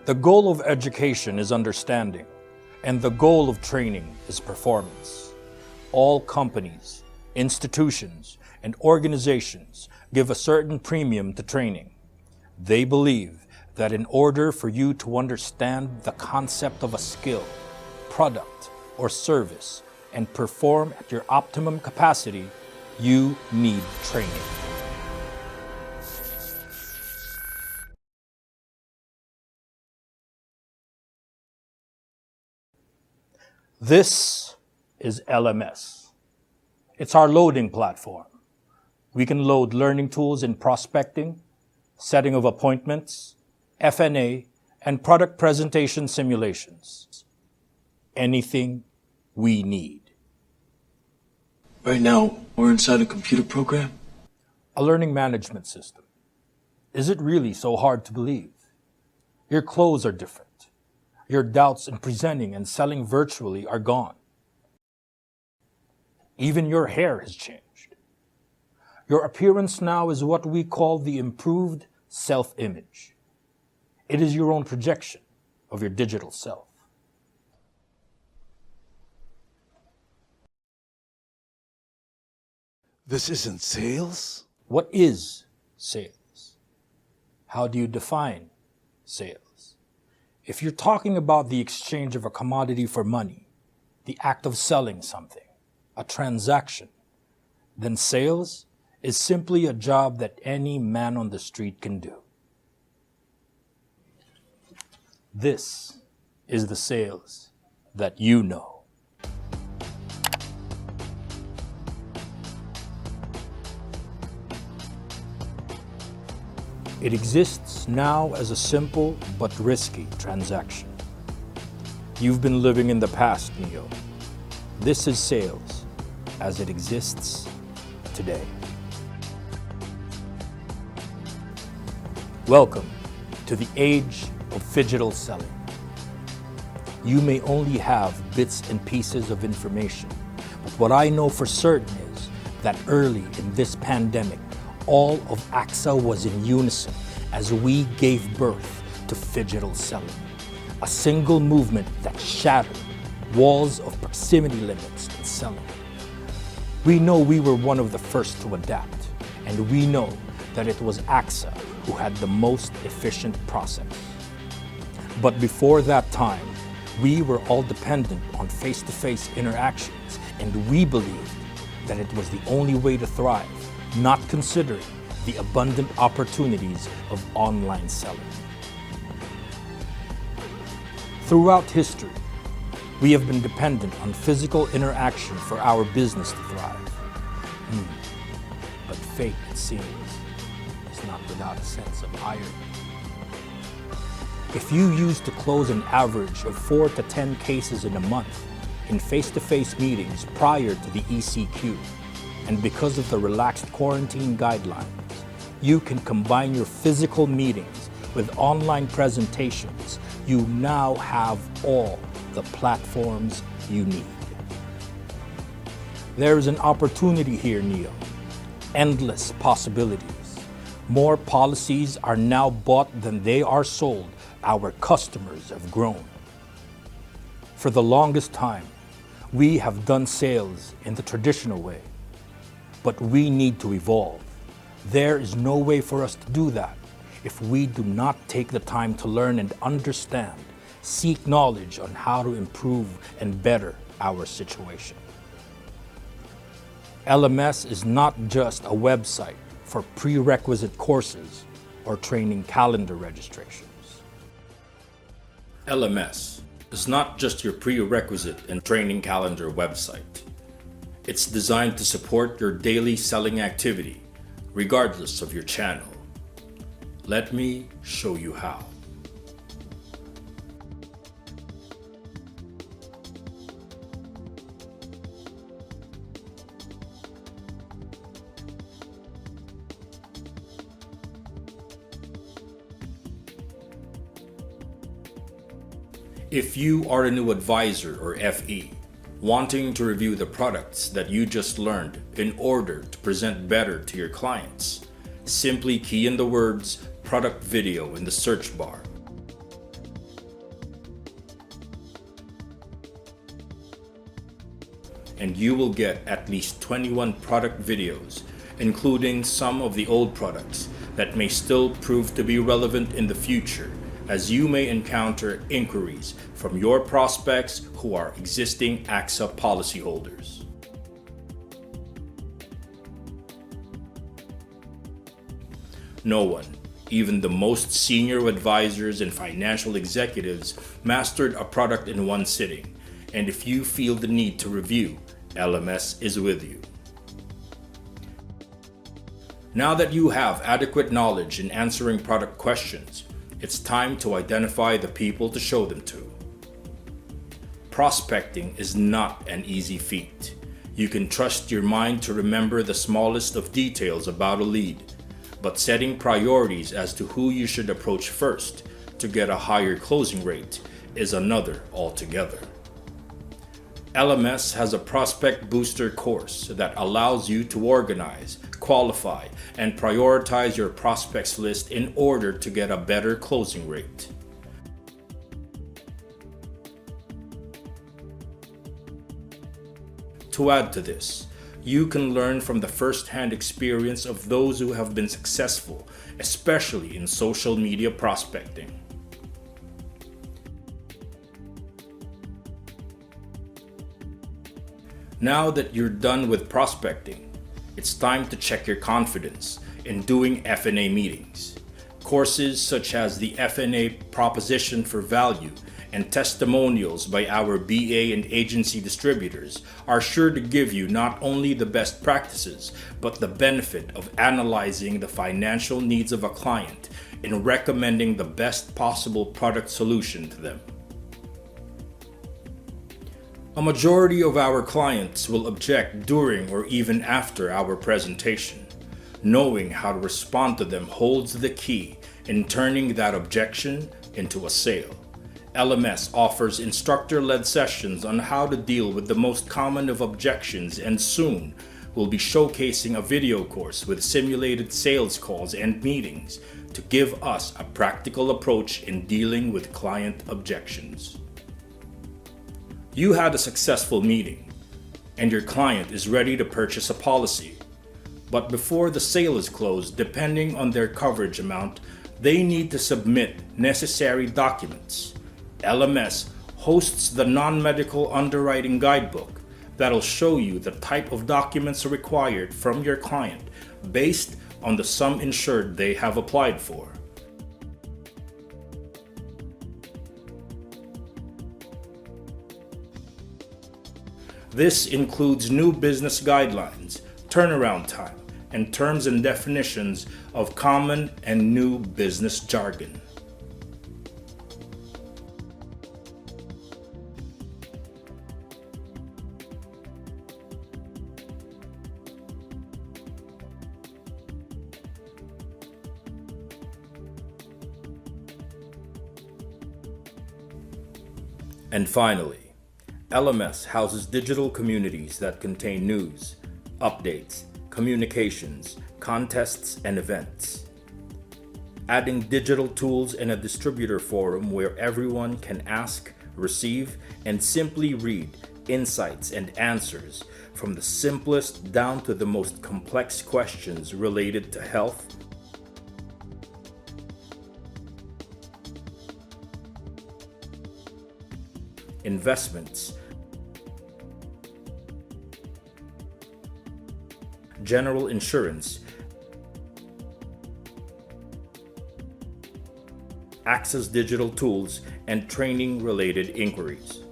The goal of education is understanding, and the goal of training is performance. All companies, institutions, and organizations give a certain premium to training. They believe that in order for you to understand the concept of a skill, product, or service and perform at your optimum capacity, you need training. This is LMS. It's our loading platform. We can load learning tools in prospecting, setting of appointments, F&A, and product presentation simulations. Anything we need. Right now, we're inside a computer program. A learning management system. Is it really so hard to believe? Your clothes are different. Your doubts in presenting and selling virtually are gone. Even your hair has changed. Your appearance now is what we call the improved self-image. It is your own projection of your digital self. This isn't sales? What is sales? How do you define sales? If you're talking about the exchange of a commodity for money, the act of selling something, a transaction, then sales is simply a job that any man on the street can do. This is the sales that you know. It exists now as a simple but risky transaction. You've been living in the past, Neo. This is sales as it exists today. Welcome to the age of PHYGITAL selling. You may only have bits and pieces of information, but what I know for certain is that early in this pandemic, all of AXA was in unison as we gave birth to PHYGITAL selling, a single movement that shattered walls of proximity limits in selling. We know we were one of the first to adapt, and we know that it was AXA who had the most efficient process. But before that time, we were all dependent on face-to-face interactions, and we believed that it was the only way to thrive, not considering the abundant opportunities of online selling. Throughout history, we have been dependent on physical interaction for our business to thrive. But fate, it seems, is not without a sense of irony. If you used to close an average of 4 to 10 cases in a month in face-to-face meetings prior to the ECQ, and because of the relaxed quarantine guidelines, you can combine your physical meetings with online presentations, you now have all the platforms you need. There is an opportunity here, Neo. Endless possibilities. More policies are now bought than they are sold. Our customers have grown. For the longest time, we have done sales in the traditional way. But we need to evolve. There is no way for us to do that if we do not take the time to learn and understand, seek knowledge on how to improve and better our situation. LMS is not just a website for prerequisite courses or training calendar registrations. LMS is not just your prerequisite and training calendar website. It's designed to support your daily selling activity, regardless of your channel. Let me show you how. If you are a new advisor or FE, wanting to review the products that you just learned in order to present better to your clients, simply key in the words product video in the search bar. and you will get at least 21 product videos, including some of the old products that may still prove to be relevant in the future, as you may encounter inquiries from your prospects who are existing AXA policyholders. No one, even the most senior advisors and financial executives, mastered a product in one sitting, and if you feel the need to review, LMS is with you. Now that you have adequate knowledge in answering product questions, it's time to identify the people to show them to. Prospecting is not an easy feat. You can trust your mind to remember the smallest of details about a lead, but setting priorities as to who you should approach first to get a higher closing rate is another altogether. LMS has a prospect booster course that allows you to organize, qualify, and prioritize your prospects list in order to get a better closing rate. To add to this, you can learn from the first-hand experience of those who have been successful, especially in social media prospecting. Now that you're done with prospecting, it's time to check your confidence in doing F&A meetings. Courses such as the F&A Proposition for Value and testimonials by our BA and agency distributors are sure to give you not only the best practices, but the benefit of analyzing the financial needs of a client in recommending the best possible product solution to them. A majority of our clients will object during or even after our presentation. Knowing how to respond to them holds the key in turning that objection into a sale. LMS offers instructor-led sessions on how to deal with the most common of objections, and soon we'll be showcasing a video course with simulated sales calls and meetings to give us a practical approach in dealing with client objections. You had a successful meeting, and your client is ready to purchase a policy. But before the sale is closed, depending on their coverage amount, they need to submit necessary documents. LMS hosts the non-medical underwriting guidebook that'll show you the type of documents required from your client based on the sum insured they have applied for. This includes new business guidelines, turnaround time, and terms and definitions of common and new business jargon. And finally, LMS houses digital communities that contain news, updates, communications, contests, and events. Adding digital tools and a distributor forum where everyone can ask, receive, and simply read insights and answers from the simplest down to the most complex questions related to health, investments, general insurance, access digital tools, and training-related inquiries.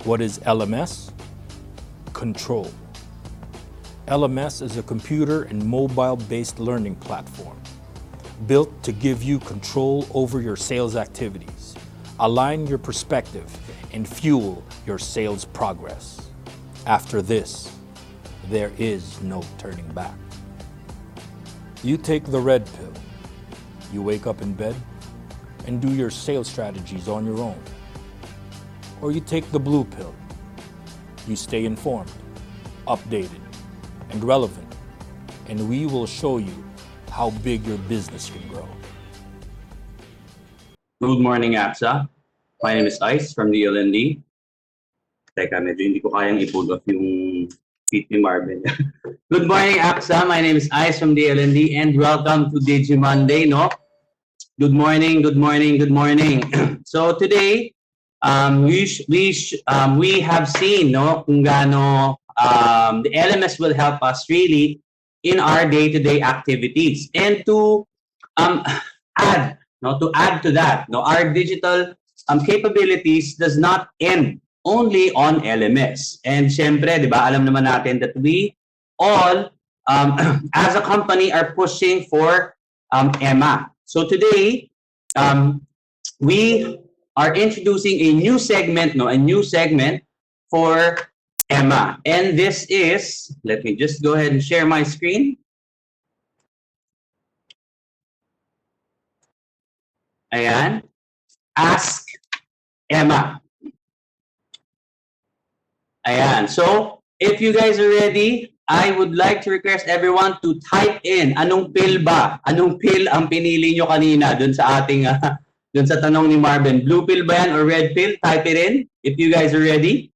What is LMS? Control. LMS is a computer and mobile-based learning platform built to give you control over your sales activities, align your perspective, and fuel your sales progress. After this, there is no turning back. You take the red pill. You wake up in bed and do your sales strategies on your own. Or you take the blue pill. You stay informed, updated, and relevant, and we will show you how big your business can grow. Good morning, AXA. My name is Ice from the LND. Teka, medyo hindi ko kayang i-pull off yung feet ni Marvin. Good morning, AXA. My name is Ice from the LND and welcome to DigiMonday, no? Good morning, good morning, good morning. So today, we have seen, no, kung gaano the LMS will help us really in our day-to-day activities. And to add to that, no, our digital capabilities does not end only on LMS. And syempre, di ba, alam naman natin that we all, as a company, are pushing for EMA. So today, we are introducing a new segment, for EMA. And this is, let me just go ahead and share my screen. Ayan. Ask EMA. Ayan. So, if you guys are ready, I would like to request everyone to type in anong pill ba? Anong pill ang pinili nyo kanina dun sa ating dun sa tanong ni Marvin. Blue pill ba yan or red pill? Type it in if you guys are ready.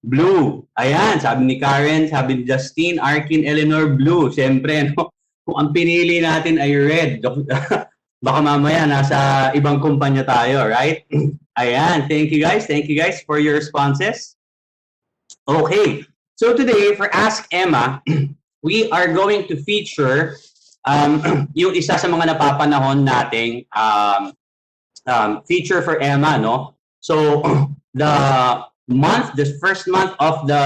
Blue. Ayan, sabi ni Karen, sabi ni Justine, Arkin, Eleanor, blue. Siyempre, no? Kung ang pinili natin ay red, baka mamaya nasa ibang kumpanya tayo, right? Ayan, thank you guys for your responses. Okay, so today for Ask Emma, we are going to feature yung isa sa mga napapanahon nating feature for Emma, no? So the first month of the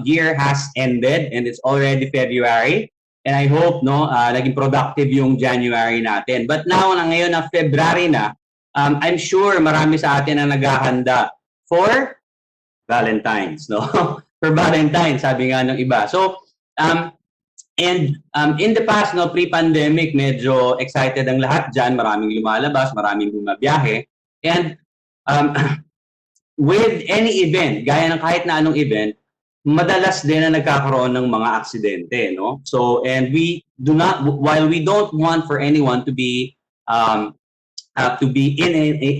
year has ended and it's already February. And I hope, no, naging productive yung January natin. But now, ngayon na February na, I'm sure marami sa atin ang naghahanda for Valentine's, no? For Valentine's, sabi nga ng iba. So, in the past, no, pre-pandemic, medyo excited ang lahat dyan. Maraming lumalabas, maraming bumabiyahe. And with any event, gaya ng kahit na anong event, madalas din na nagkakaroon ng mga aksidente, no? So, and we do not, while we don't want for anyone to be in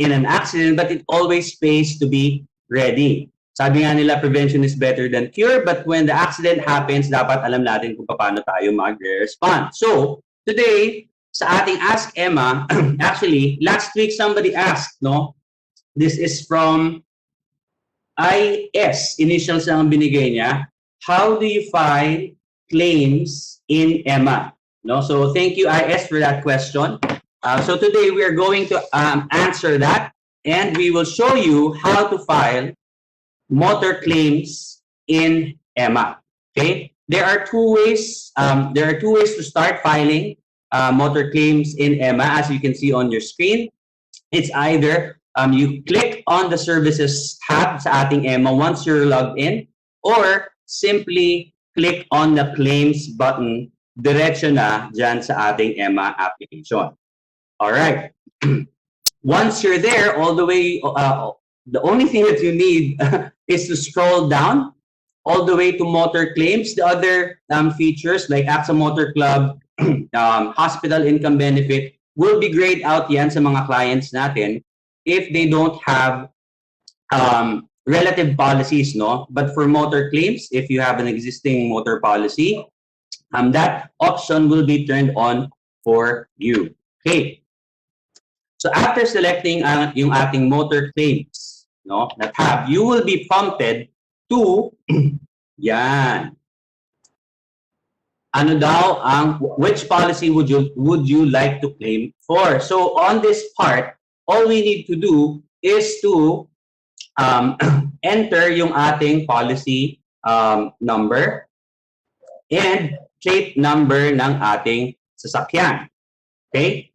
an accident, but it always pays to be ready. Sabi nga nila, prevention is better than cure, but when the accident happens, dapat alam natin kung paano tayo mag-respond. So, today, sa ating Ask Emma, actually, last week somebody asked, no? This is from IS, initials ang binigay niya. How do you file claims in EMA? No? So thank you, IS, for that question. So today we are going to answer that, and we will show you how to file motor claims in EMA. Okay? There are two ways. To start filing motor claims in EMA, as you can see on your screen. It's either you click on the services tab sa ating EMA once you're logged in, or simply click on the claims button diretso na dyan sa ating EMA application. All right. Once you're there, all the way, the only thing that you need is to scroll down all the way to motor claims. The other features like AXA Motor Club, hospital income benefit will be grayed out yan sa mga clients natin if they don't have relative policies, no? But for motor claims, if you have an existing motor policy, that option will be turned on for you. Okay. So after selecting yung ating motor claims, no, na tab, you will be prompted to yan. Ano daw which policy would you like to claim for? So on this part, all we need to do is to enter yung ating policy number and plate number ng ating sasakyan. Okay?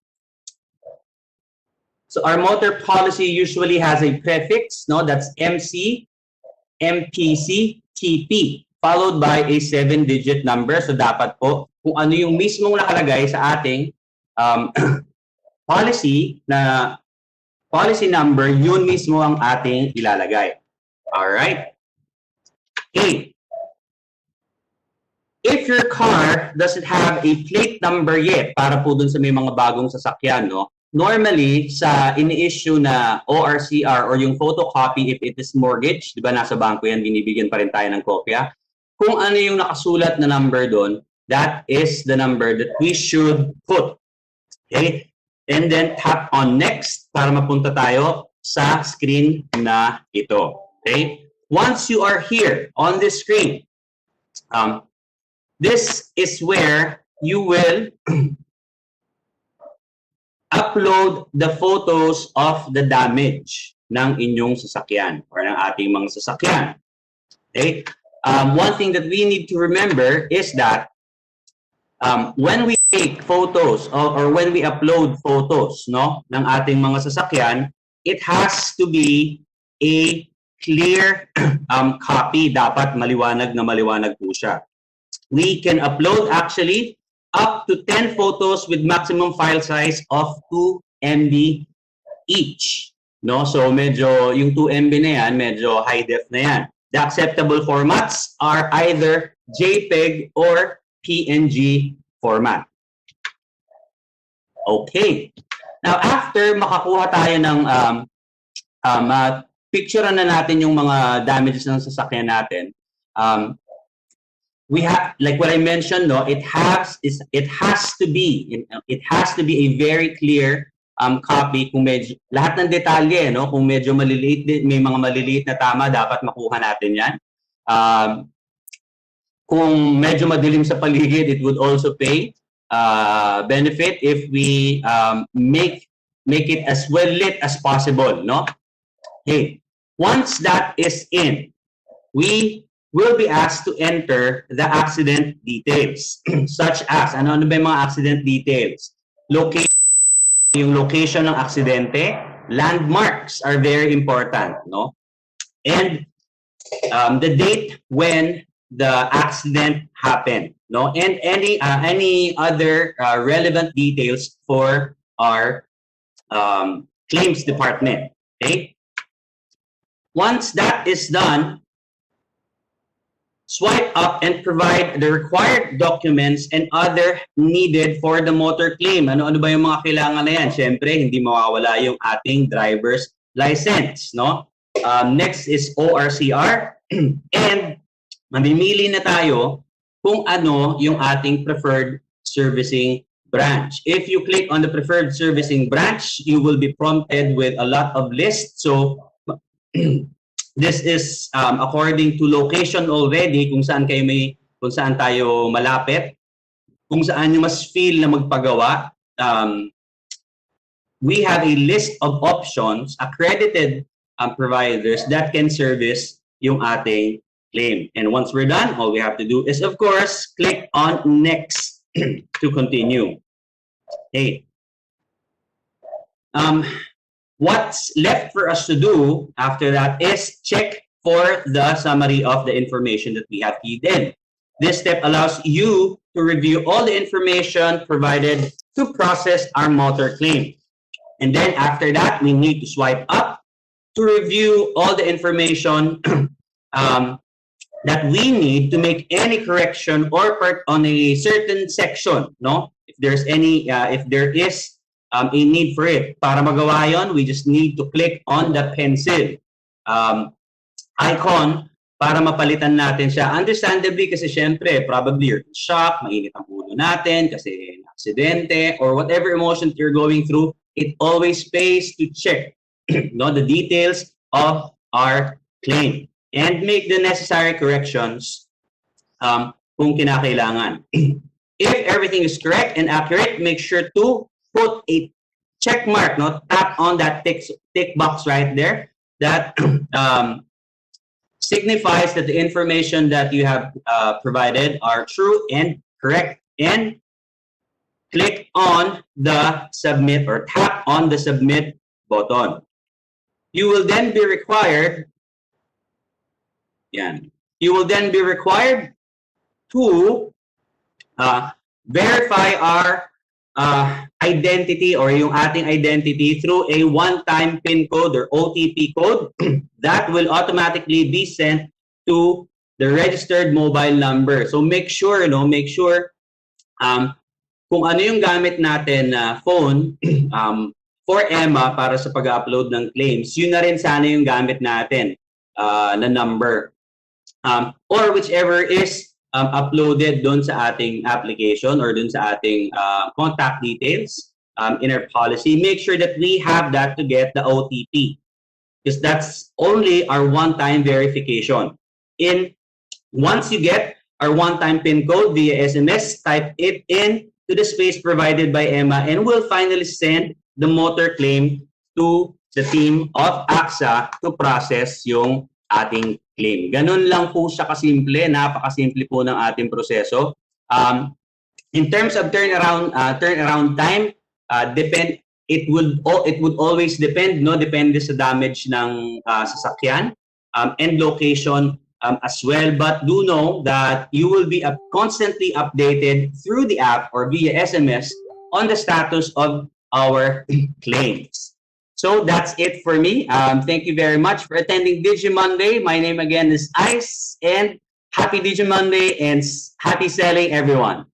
So our motor policy usually has a prefix, no? That's MC, MPC, TP, followed by a 7-digit number. So dapat po, kung ano yung mismong nakalagay sa ating policy number, yun mismo ang ating ilalagay. All right. Okay. if your car doesn't have a plate number yet, para po dun sa may mga bagong sasakyan, no? Normally, sa ini-issue na ORCR or yung photocopy if it is mortgage, di ba nasa bangko yan, binibigyan pa rin tayo ng kopya. Kung ano yung nakasulat na number doon, that is the number that we should put. Okay? And then tap on next para mapunta tayo sa screen na ito. Okay? Once you are here on this screen, this is where you will upload the photos of the damage ng inyong sasakyan or ng ating mga sasakyan. Okay? One thing that we need to remember is that when we take photos or when we upload photos, no, ng ating mga sasakyan, it has to be a clear copy. Dapat maliwanag na maliwanag po siya. We can upload actually up to 10 photos with maximum file size of 2 MB each. No? So medyo yung 2 MB na yan, medyo high def na yan. The acceptable formats are either JPEG or PNG format. Okay. Now after makakuha tayo ng picturean na natin yung mga damages ng sasakyan natin, we have, like what I mentioned, no, it has to be a very clear copy. Kung medyo lahat ng detalye, no, kung medyo maliliit, may mga maliliit na tama, dapat makuha natin yan. Kung medyo madilim sa paligid, it would also pay benefit if we make it as well lit as possible, no? Okay. Once that is in, we will be asked to enter the accident details, such as, ano ba yung mga accident details? Yung location ng aksidente, landmarks are very important, no? And the date when the accident happened, no? And any other relevant details for our claims department, okay? Once that is done, swipe up and provide the required documents and other needed for the motor claim. Ano ba yung mga kailangan na yan? Siyempre, hindi mawawala yung ating driver's license, no? Next is ORCR. And mamimili na tayo kung ano yung ating preferred servicing branch. If you click on the preferred servicing branch, you will be prompted with a lot of lists. So, this is according to location already, kung saan tayo malapit, kung saan nyo mas feel na magpagawa. We have a list of options, accredited providers that can service yung ating claim. And once we're done, all we have to do is, of course, click on next to continue. Okay. What's left for us to do after that is check for the summary of the information that we have keyed in. This step allows you to review all the information provided to process our motor claim. And then after that, we need to swipe up to review all the information that we need to make any correction or part on a certain section, no? If there's any, if there is a need for it. Para magawa yon, we just need to click on the pencil icon para mapalitan natin siya. Understandably, kasi syempre, probably you're in shock, mainit ang ulo natin kasi aksidente, or whatever emotion you're going through, it always pays to check no, the details of our claim and make the necessary corrections kung kinakailangan. If everything is correct and accurate, make sure to put a check mark, no? Tap on that tick box right there that signifies that the information that you have provided are true and correct, and click on the submit or tap on the submit button. You will then be required, you will then be required to verify our identity or yung ating identity through a one-time PIN code or OTP code that will automatically be sent to the registered mobile number. So make sure, kung ano yung gamit natin na phone for Emma para sa pag-upload ng claims, yun na rin sana yung gamit natin na number. Or whichever is uploaded doon sa ating application or doon sa ating contact details in our policy. Make sure that we have that to get the OTP, because that's only our one-time verification. Once you get our one-time PIN code via SMS, type it in to the space provided by Emma, and we'll finally send the motor claim to the team of AXA to process yung ating claim. Ganun lang po siya kasimple, napakasimple po ng ating proseso. In terms of turnaround time, it would always depend, depende sa damage ng sasakyan and location as well. But do know that you will be constantly updated through the app or via SMS on the status of our claims. So that's it for me. Thank you very much for attending DigiMonday. My name again is Ice, and happy DigiMonday and happy selling, everyone.